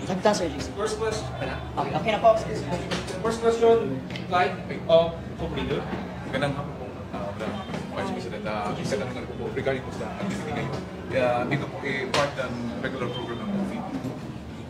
Sagta, Sir JC. First question. Okay, okay na po. First question, Clyde of Leader. Magandang hapon po, Vice President. Magandang po regarding po sa activity ngayon. Dito po part ng regular program ng movie.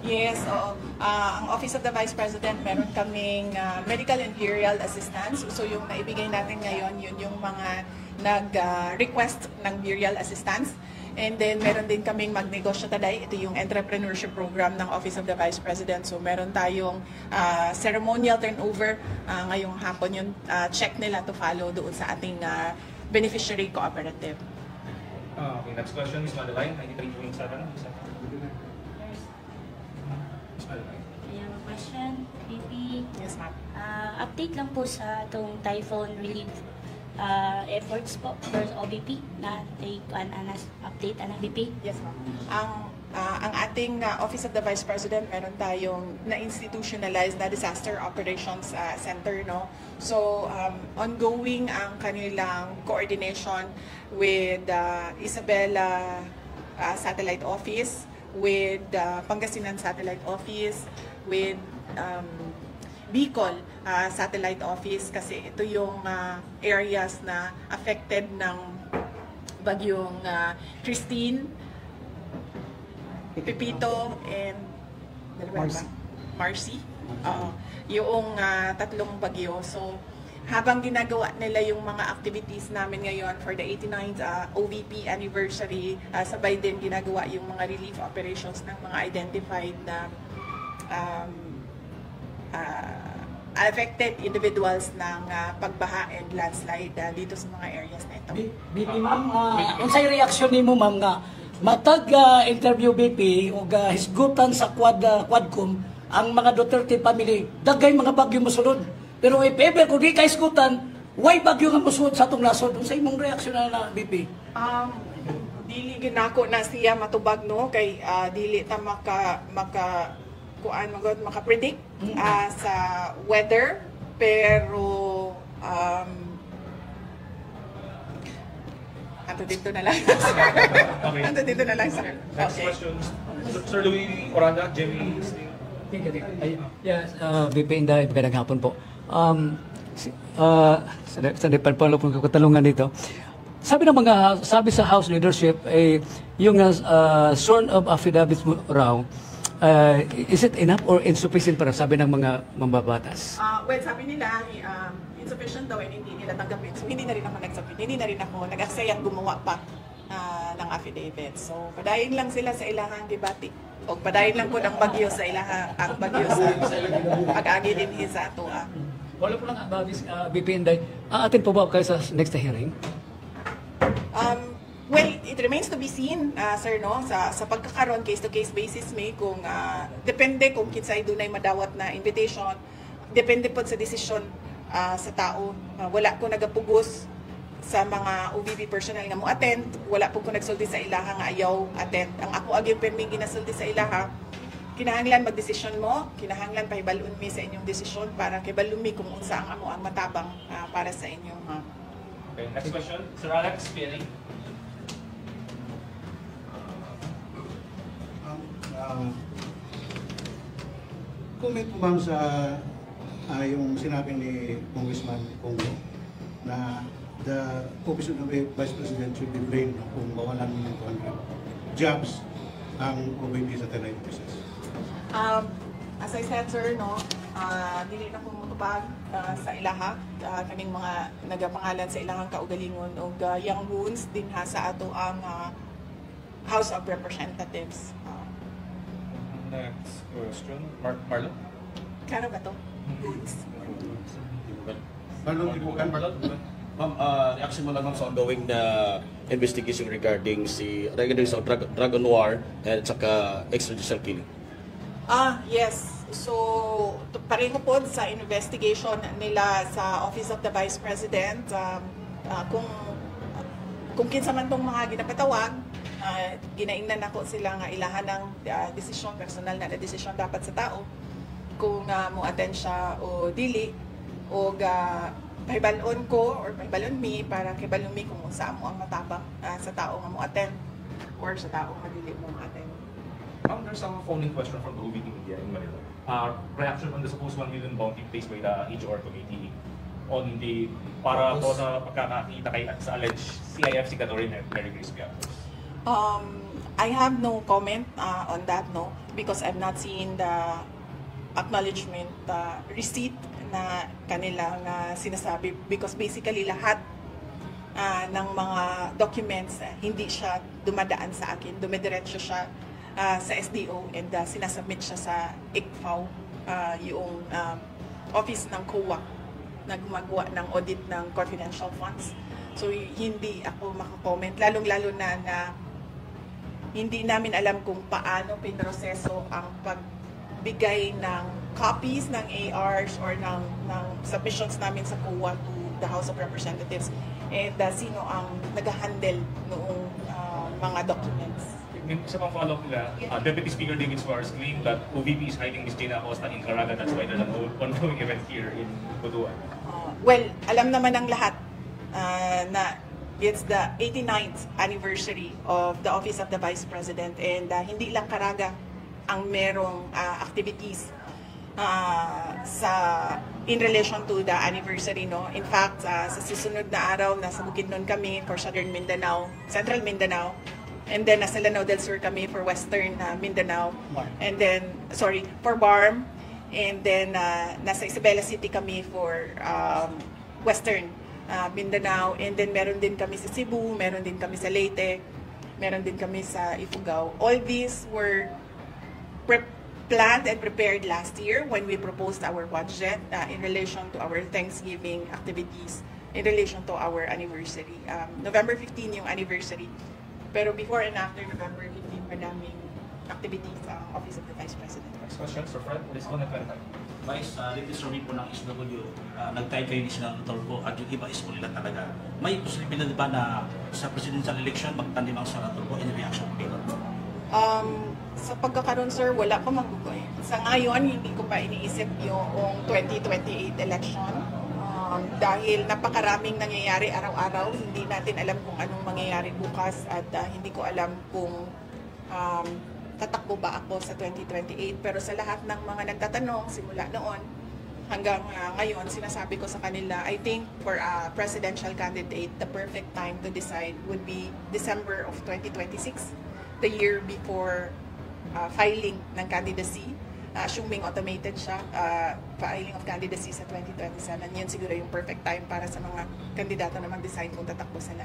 Yes, oo. Ang Office of the Vice President, meron kaming medical and burial assistance. So yung naibigay natin ngayon, yun yung mga nag-request ng burial assistance. And then meron din kaming Magnegosyo Taday. Ito yung entrepreneurship program ng Office of the Vice President. So meron tayong ceremonial turnover ngayong hapon. Yung check nila to follow doon sa ating beneficiary cooperative. Okay, next question is Madeline, 93.7. Question, VP. Yes, ma'am. Update lang po sa itong typhoon relief efforts po for OBP na take an update ang VP. Yes, ma'am. Ang ating Office of the Vice President, meron tayong na-institutionalized na Disaster Operations Center, no? So, ongoing ang kanilang coordination with Isabela Satellite Office, with Pangasinan Satellite Office, with Bicol Satellite Office, kasi ito yung areas na affected ng bagyong Christine, Pepito, and Marcy. Yung tatlong bagyo. So, habang ginagawa nila yung mga activities namin ngayon for the 89th OVP anniversary, sabay din ginagawa yung mga relief operations ng mga identified na affected individuals ng pagbaha and landslide dito sa mga areas na ito. BP, ma'am, unsay reaksyon nimo, ma'am, nga matag interview BP o hisgutan sa Quadcom ang mga Duterte family, dagay mga bagyo mosulod. Pero if ever kung di ka hisgutan, why bagyo nga mosulod sa atong nasod? Unsay imong reaksyon na BP? Dili ginako na siya matubag, no, kay dili ta maka-predict sa weather, pero ato dito na lang. Ato dito na lang, sir. Next question, Sir Louis Oranda, Jimmy. Yes, VP Inday, magandang hapon po. Sa Department po katalungan dito. Sabi sa House leadership, yung sworn of affidavits mo raw, is it enough or insufficient para sabi ng mga mambabatas? Well, sabi nila, insufficient daw and hindi nila tanggapin. So, hindi na rin ako nagsabit. Hindi na rin ako nag-aksayang gumawa pa ng affidavit. So, padayin lang sila sa ilahang debate. O padayin lang po ng bagyo sa ang bagyo sa pag-agi din sa ato. Wala po lang VP Inday. Atin po ba kayo sa next hearing? Well, it remains to be seen, sir, no? Sa pagkakaroon, case-to-case basis may kung depende kung kinsay dunay madawat na invitation, depende po sa desisyon sa tao. Wala ko nagapugos sa mga OVP personnel nga mo attend, wala po ko nagsulti sa ilaha nga ayaw attend. Ang ako agyong perming ginasulti sa ilaha, kinahanglan magdesisyon mo, kinahanglan pahibalun mi sa inyong desisyon para kibalun mi kung unsa ang ako ang matabang para sa inyong Okay, next question, Sir Alex, PNA. Comment po ma'am sa yung sinabi ni Congressman Congo na the Office of the Vice President should be blamed kung mawalan ng 200 jobs ang OVP sa Tanay offices. As I said, sir, no, dili na kong mutupag sa ilaha, kaming mga nagapangalan sa ilahang kaugalingon o young wounds din sa ato ang House of Representatives. Next question, Marlon. Kano ba to? Wounds. Ma'am, reaction mo lang sa ongoing na investigation regarding sa drug on war at saka extrajudicial killing. Yes. So, pareho po sa investigation nila sa Office of the Vice President, kung kinsa man tong mga ginapatawag, ginaingnan ako sila nga ilahan ng desisyon, personal na desisyon dapat sa tao, kung mo attend siya o dili, o pahibalon ko or pahibalon mi para kibalon mi kung saan mo ang matabang sa tao nga mo attend or sa tao nga dili mo attend. There's a phone-in question from the OVP media in Manila. Reaction on the supposed 1 million bounty placed by the HOR committee on the para po sa pagkakakita kay sa alleged CIF Secretary Mary Grace Piatos. I have no comment on that, no, because I've not seen the acknowledgement receipt na kanilang sinasabi, because basically lahat ng mga documents hindi siya dumadaan sa akin, dumidiretso siya sa SDO and sinasubmit siya sa ICFAO, yung office ng COA na gumagawa ng audit ng confidential funds. So hindi ako makakomment, lalong-lalo na hindi namin alam kung paano pinroseso ang pagbigay ng copies ng ARs or ng submissions namin sa COA to the House of Representatives, and sino ang nag-handle noong mga documents. Isa pang follow-up nila, Deputy Speaker David Suarez claimed that OVP is hiding Ms. Gina Acosta in Caraga. That's why there's an ongoing event here in Butuan. Well, alam naman ng lahat na it's the 89th anniversary of the Office of the Vice President, and hindi lang Caraga ang merong activities in relation to the anniversary, no. In fact, sa susunod na araw nasa Bukidnon kami for Southern Mindanao, Central Mindanao, and then nasa Lanao del Sur kami for Western Mindanao, and then for BARM, and then nasa Isabela City kami for Western Mindanao, and then meron din kami sa Cebu, meron din kami sa Leyte, meron din kami sa Ifugao. All these were planned and prepared last year when we proposed our budget in relation to our Thanksgiving activities, in relation to our anniversary. November 15 yung anniversary, pero before and after November 15, madaming activities sa Office of the Vice President. Next question, Sir Fred, please go ahead. Vice, latest survey po ng SW, nag-tie kayo ni Senator Tulfo at yung iba is po nila talaga. May posibilidad ba na sa presidential election magtandim ang Senator Tulfo in reaction to Taylor? Sa pagkakaroon, sir, wala ko magugoy. Sa ngayon, hindi ko pa iniisip yung 2028 election. Dahil napakaraming nangyayari araw-araw, hindi natin alam kung anong mangyayari bukas, at hindi ko alam kung tatakbo ba ako sa 2028. Pero sa lahat ng mga nagtatanong simula noon hanggang ngayon, sinasabi ko sa kanila, I think for a presidential candidate, the perfect time to decide would be December of 2026, the year before filing ng candidacy. Assuming automated siya, filing of candidacy sa 2027, yun siguro yung perfect time para sa mga kandidato na mag-decide kung tatakbo sila.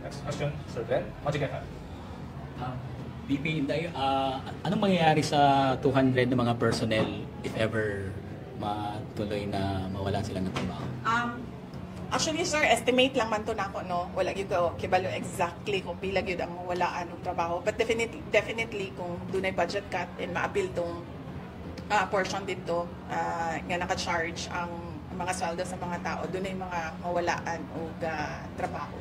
Next question, Sir Ben. Majigatan. VP Inday, anong mangyayari sa 200 na mga personnel if ever matuloy na mawalan sila ng trabaho? Actually, sir, estimate lang man to nako, no. Wala gyud ko kibalo exactly kung pila gyud ang mawalaan ng trabaho. But definitely kung dunay budget cut and ma-appeal tong portion dito nga naka-charge ang mga sweldo sa mga tao, dunay mga mawalaan og trabaho.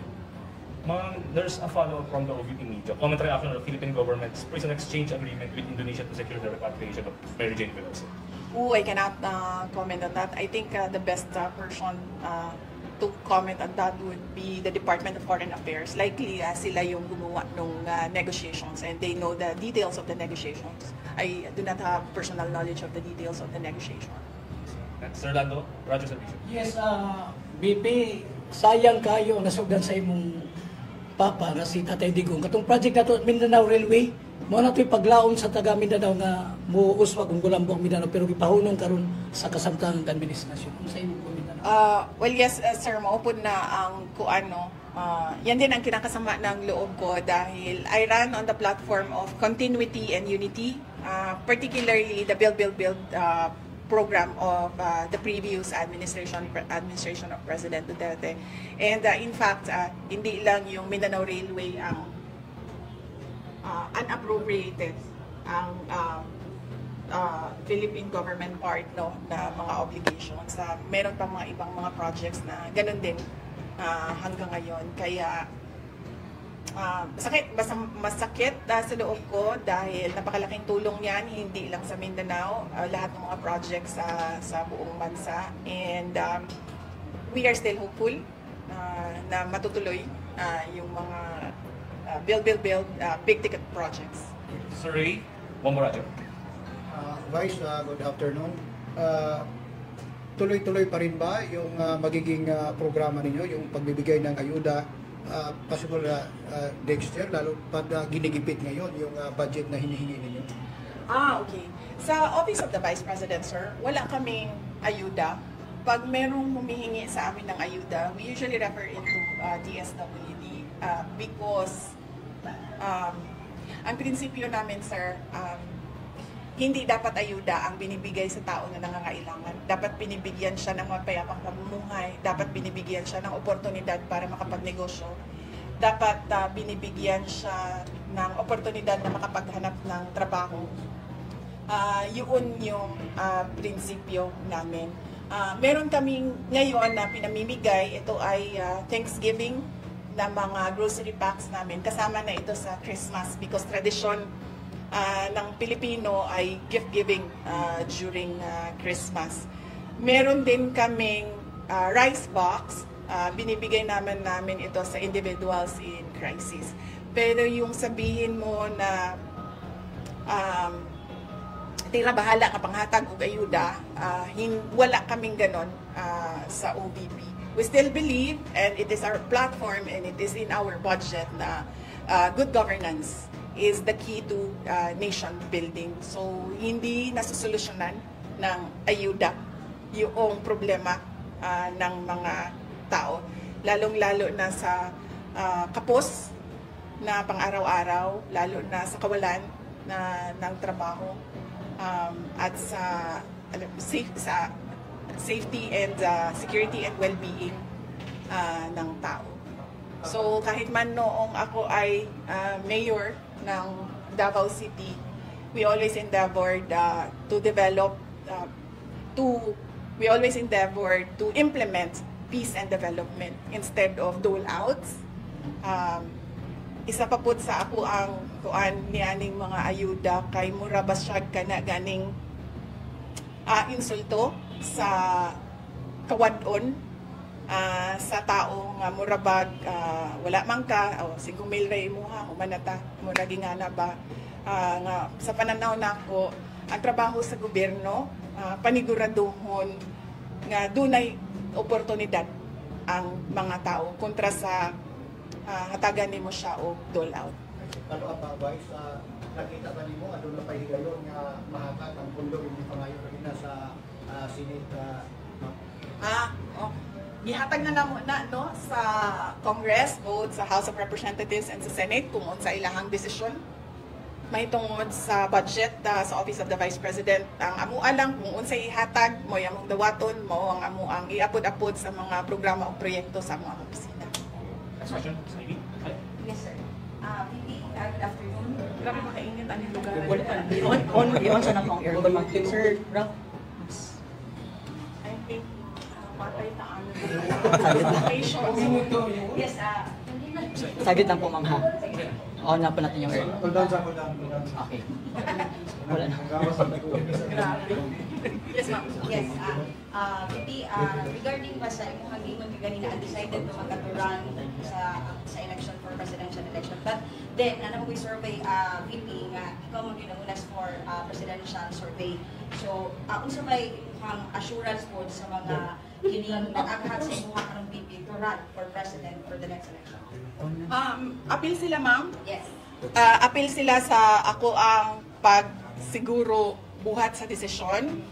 There's a follow-up from the OVP media. Comment reaction of the Philippine government's prison exchange agreement with Indonesia to secure the repatriation of Mary Jane Veloso. I cannot comment on that. I think the best person to comment on that would be the Department of Foreign Affairs. Likely sila yung gumawa ng negotiations and they know the details of the negotiations. I do not have personal knowledge of the details of the negotiation. Sir Lando, Roger Servicio. Yes, BP, sayang kayo nasugdan sa imong papa nga si Tatay Digong. Katong project na to, Mindanao Railway, mo na ito'y paglaon sa taga Mindanao nga muuswag kung gulambong Mindanao, pero gipahunong karon sa kasamtangang administrasyon. Kung sa imong Mindanao? Well, yes, sir, maupod na ang kuano. Yan din ang kinakasama ng loob ko dahil I run on the platform of continuity and unity, particularly the Build program of the previous administration of President Duterte. And in fact, hindi lang yung Mindanao Railway ang unappropriated ang Philippine government part, no, na mga obligations. Meron pa mga ibang mga projects na ganun din hanggang ngayon. Kaya masakit sa loob ko dahil napakalaking tulong yan, hindi lang sa Mindanao, lahat ng mga projects sa buong bansa. And we are still hopeful na matutuloy yung mga build big ticket projects. Sir Ray, One more, Roger. Vice, good afternoon. Tuloy-tuloy pa rin ba yung magiging programa ninyo, yung pagbibigay ng ayuda, possible next year, lalo pag ginigipit ngayon yung budget na hinihingi ninyo? Okay. Sa Office of the Vice President, sir, wala kaming ayuda. Pag merong humihingi sa amin ng ayuda, we usually refer into DSWD because ang prinsipyo namin, sir, hindi dapat ayuda ang binibigay sa tao na nangangailangan. Dapat binibigyan siya ng mapayapang pamumuhay. Dapat binibigyan siya ng oportunidad para makapagnegosyo. Dapat binibigyan siya ng oportunidad na makapaghanap ng trabaho. Yun yung prinsipyo namin. Meron kaming ngayon na pinamimigay. Ito ay Thanksgiving na mga grocery packs namin. Kasama na ito sa Christmas because tradition ng Pilipino ay gift-giving during Christmas. Meron din kaming rice box. Binibigay namin ito sa individuals in crisis. Pero yung sabihin mo na tira bahala ka panghatag o ayuda, wala kaming ganon sa OVP. We still believe, and it is our platform and it is in our budget na good governance is the key to nation building. So, hindi nasusolusyonan ng ayuda yung problema ng mga tao. Lalong-lalo na sa kapos na pang-araw-araw, lalo na sa kawalan ng trabaho, at sa safety and security and well-being ng tao. So kahit man noong ako ay mayor ng Davao City, we always endeavored to implement peace and development instead of dole-outs. Isa pa po sa ako ang kuan nianing mga ayuda kay mura basyag kana ganing insulto sa kawadon sa taong murabag wala man ka o 5 mil ray imuha o manata mura gingana ba nga sa pananaw nako ang trabaho sa gobyerno paniguraduhon nga dunay oportunidad ang mga tao kontra sa hatagan nimo siya og dole out. Follow up Vice, nakita ba nimo adto na pahigayon nga mahatag ang pondo yung pangayo kanina sa Senate? Gihatag na namo na no sa Congress, both sa House of Representatives and sa Senate kung unsa ilahang desisyon mahitungod sa budget sa Office of the Vice President. Ang amua lang kung unsa ihatag mo among dawaton mo ang amuang iapod-apod sa mga programa o proyekto sa mga opisina. Next question, Ivy. Yes, sir. VP, good afternoon. Grabe makainit ang lugar. On sa na pong aircon mag-tip, sir. I think patay na ano. Yes, saglit lang po, ma'am, ha? On na po natin yung aircon. Hold down. Okay. Wala na. Yes, ma'am. Yes, VP, regarding ba sa imong hagingon ganina undecided to magaturan sa election for presidential election, but then ano mo survey VP nga ikaw mo ginamunas for presidential survey, so unsa may ang assurance po sa mga kining nag-aghat sa imong karong VP to run for president for the next election? Appeal sila, ma'am? Yes. Appeal sila sa ako ang pagsiguro buhat sa desisyon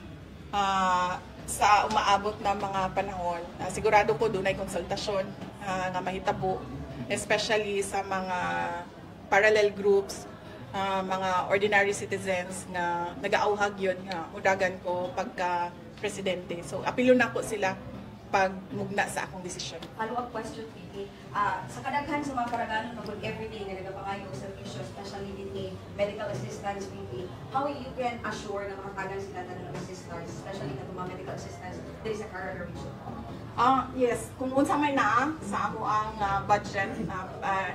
sa umaabot na mga panahon. Sigurado ko doon ay konsultasyon na mahitabo, especially sa mga parallel groups, mga ordinary citizens na nag-aauhag yun nga udagan ko pagka presidente. So apilo na ko sila pag mugna sa akong desisyon. Follow-up question, VP. Sa kadaghan sa mga karagahan pagod everyday na nagapangayo sa servisyo, especially din medical assistance, VP, how you can assure na makatagan sila ng assistance, especially na mga medical assistance din sa Caraga region? Yes, kung unsa may naa sa amo ang budget,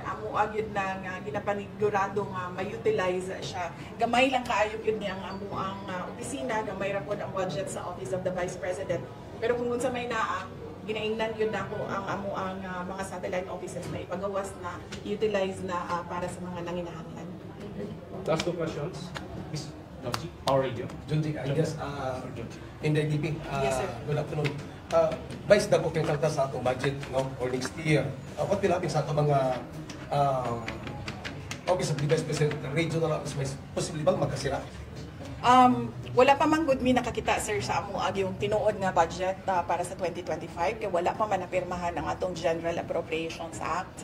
amo agad na ginapanigurado nga ma-utilize siya. Gamay lang kaayo yun niya ang amo ang opisina, gamay ra pod ang budget sa Office of the Vice President. Pero kung unsa may naa, ginaingnan yun na ko ang amo ang mga satellite offices na ipagawas na utilize na para sa mga nanginahanglan. Last two questions. Ms. Johnson, Power Radio. Junji, I guess, in the DP, Yes, sir. good afternoon. Vice, dako kayong kalta sa atong budget, no, for next year. What will happen sa atong mga Office of the Vice President, regional office, may posible bang magkasira? Wala pa man good mi nakakita, sir, sa amo yung tinuod nga budget para sa 2025 kay wala pa man napirmahan ang atong General Appropriations Act.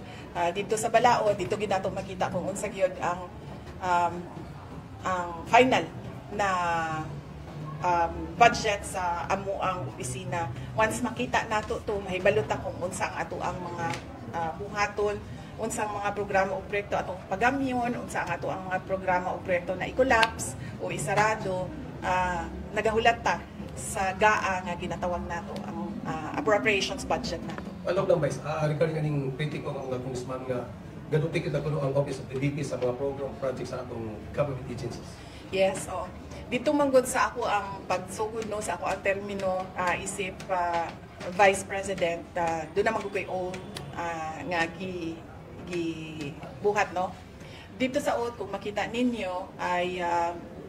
Dito sa Balao, dito gid nato makita kung unsa gyud ang final na budget sa amo ang opisina. Once makita nato to, mahibalot ta kung unsa ang ato ang mga buhaton, unsa ang mga programa o proyekto atong pagamyon, unsa ang ato ang mga programa o proyekto na i-collapse o isarado. Nagahulat ta sa GAA nga ginatawag nato ang appropriations budget nato. Alam lang, Vice, regarding kaning critic ko ng congressman nga ganuti kita kuno ang Office of the VP sa mga program projects sa atong government agencies. Yes, dito manggod sa ako ang pagsugod no sa ako ang termino isip Vice President, doon naman ko kay own nga buhat no. Dito sa oath, kung makita ninyo ay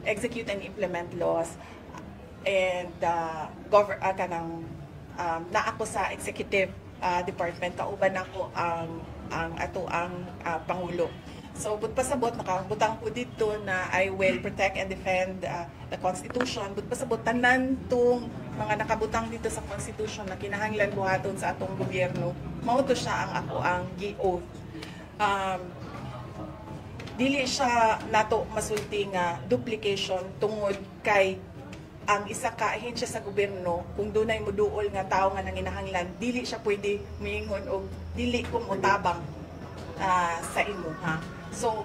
execute and implement laws and kanang na ako sa executive department, kauban ako ang ato ang Pangulo. So, but pasabot, nakabutang ko dito na I will protect and defend the Constitution. But pasabot, tanan tong mga nakabutang dito sa Constitution na kinahanglan buhaton sa atong gobyerno, mauto siya ang ako ang gi-oath. Dili siya nato masulti nga duplication tungod kay ang isa ka ahensya sa gobyerno, kung dunay moduol nga tao nga nanginahanglan, dili siya pwede miingon og dili ko motabang sa imo, ha. So,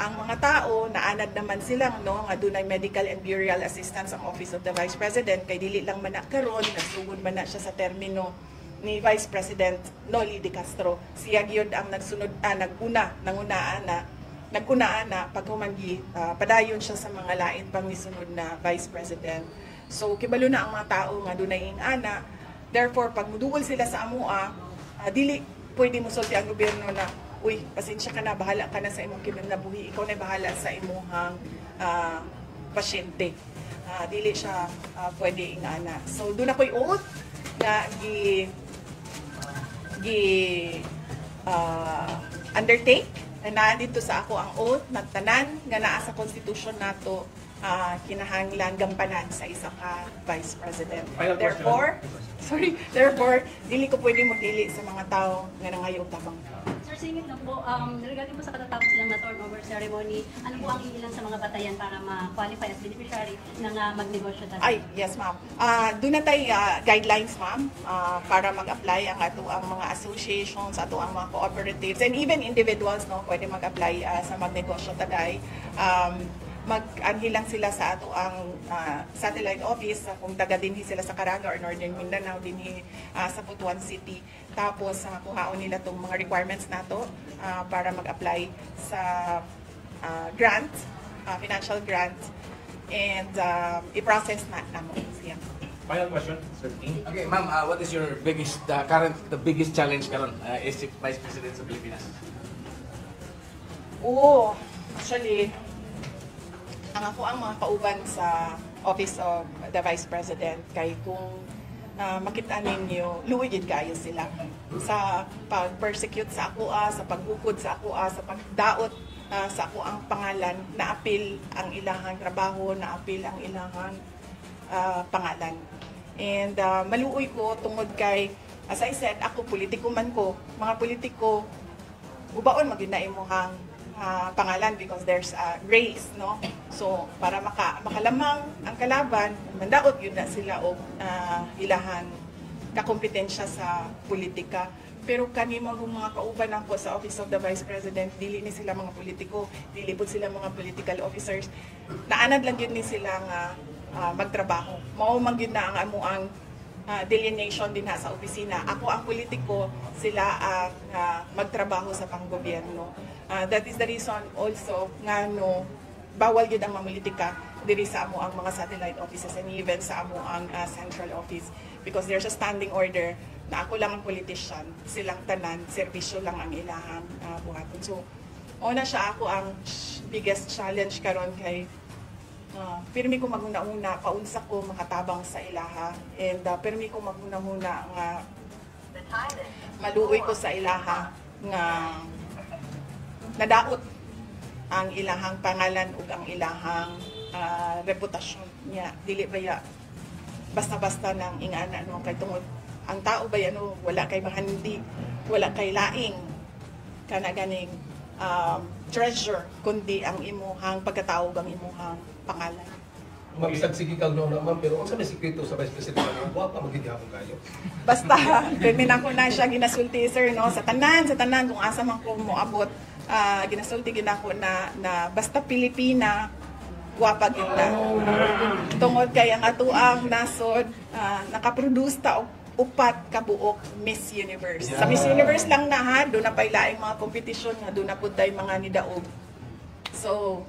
ang mga tao, naanad naman silang no, nga dunay medical and burial assistance ang Office of the Vice President, kay dili lang man na karon, nagsugod man na siya sa termino ni Vice President Noli De Castro. Siya gyud ang nagsunod, nagkunaan na paghumangi, padayon siya sa mga lain pang misunod na Vice President. So, kibalo na ang mga tao nga dunay ingana. Therefore, pag muduol sila sa amua, dili pwede mo sulti ang gobyerno na uy, pasensya ka na, bahala ka na sa imong kinanabuhi, ikaw na bahala sa imong pasyente. Dili siya pwede ingana. So, doon ako'y oath na undertake na dito sa ako ang oath na tanan nga naa sa Constitution nato kinahanglan gampanan sa isa ka Vice President. Therefore, dili ko pwede mo dili sa mga tao nga nangayong tabang. Sir, singit lang po, regarding po sa katatapos lang na turnover ceremony, ano po ang ilan sa mga batayan para ma-qualify as beneficiary ng magnegosyo tayo? Ay, yes ma'am. Doon na tayo guidelines ma'am para mag-apply ang ato ang mga associations, ato ang mga cooperatives, and even individuals no, pwede mag-apply sa magnegosyo taday. Mag-anhilang sila sa ato ang satellite office kung taga dinhi sila sa Caraga or Northern Mindanao dinhi sa Butuan City. Tapos kuhaon nila tong mga requirements nato para mag-apply sa grant, financial grant, and i-process na namo siya. Final question, Sir Dean. Okay, ma'am, what is your biggest the biggest challenge karon as Vice President sa Pilipinas? Actually, ang ako ang mga kauban sa Office of the Vice President kay kung makita ninyo, luwigid kayo sila sa pag-persecute sa ako, sa paghukod sa ako, sa pagdaot sa ako ang pangalan, na-appeal ang ilahang trabaho, na-appeal ang ilahang pangalan. And maluoy ko tungod kay, as I said, ako politiko man ko, mga politiko, ubaon maginaim mo hang pangalan because there's a race, no? So, para makalamang ang kalaban, mandaot yun na sila o ilahan kakompetensya sa politika. Pero kanimo mga kauban ako sa Office of the Vice President, dili ni sila mga politiko, dili po sila mga political officers. Naanad lang yun ni sila nga magtrabaho. Mao man yun na ang amuang delineation din sa opisina. Ako ang politiko, sila ang magtrabaho sa panggobyerno. That is the reason also nga no, bawal yun ang mamalitika diri sa amo ang mga satellite offices and even sa amo ang central office because there's a standing order na ako lang ang politician, silang tanan, serbisyo lang ang ilahang buhaton. So, una siya ako ang biggest challenge karon kay Pirmi ko maguna-una, paunsa ko makatabang sa ilaha. And pirmi ko maguna-una nga maluoy ko sa ilaha nga nadaot ang ilahang pangalan ug ang ilahang reputasyon niya. Dili baya basta-basta nang ingana no kay tungod ang tao ba ano wala kay mahandi, wala kay laing kana ganing treasure kundi ang imuhang pagkatao ang imuhang pangalan. Ma'am, sige ka no, ma'am, pero ang sa may sikreto sa Vice President, wapa magigihapon kayo. Basta, ganyan ako na siya ginasulti, sir, no? Sa tanan, kung asa man ko moabot, ginasulti ginako na basta Pilipina, wapa gina. Tungod kay ang atuang nasod, nakaproduce ta og upat kabuok Miss Universe. Sa Miss Universe lang na ha, doon na pailaing mga kompetisyon nga, doon na po tayo mga nidaog. So,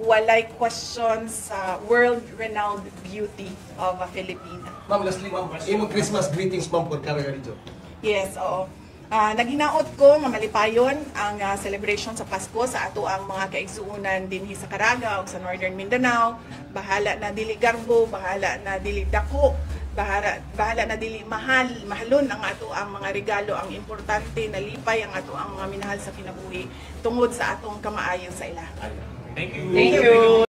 walay question sa world-renowned beauty of a Filipina. Ma'am, lastly, ma'am, imong Christmas greetings, ma'am, for Carrera dito. Yes, oo. Naghinaot ko nga malipayon ang celebration sa Pasko sa ato ang mga kaigsuunan dinhi sa Caraga o sa Northern Mindanao. Bahala na dili garbo, bahala na dili dako, bahala na dili mahalon ang ato ang mga regalo. Ang importante na lipay ang ato ang mga minahal sa kinabuhi tungod sa atong kamaayo sa ilaha. Thank you. Thank you.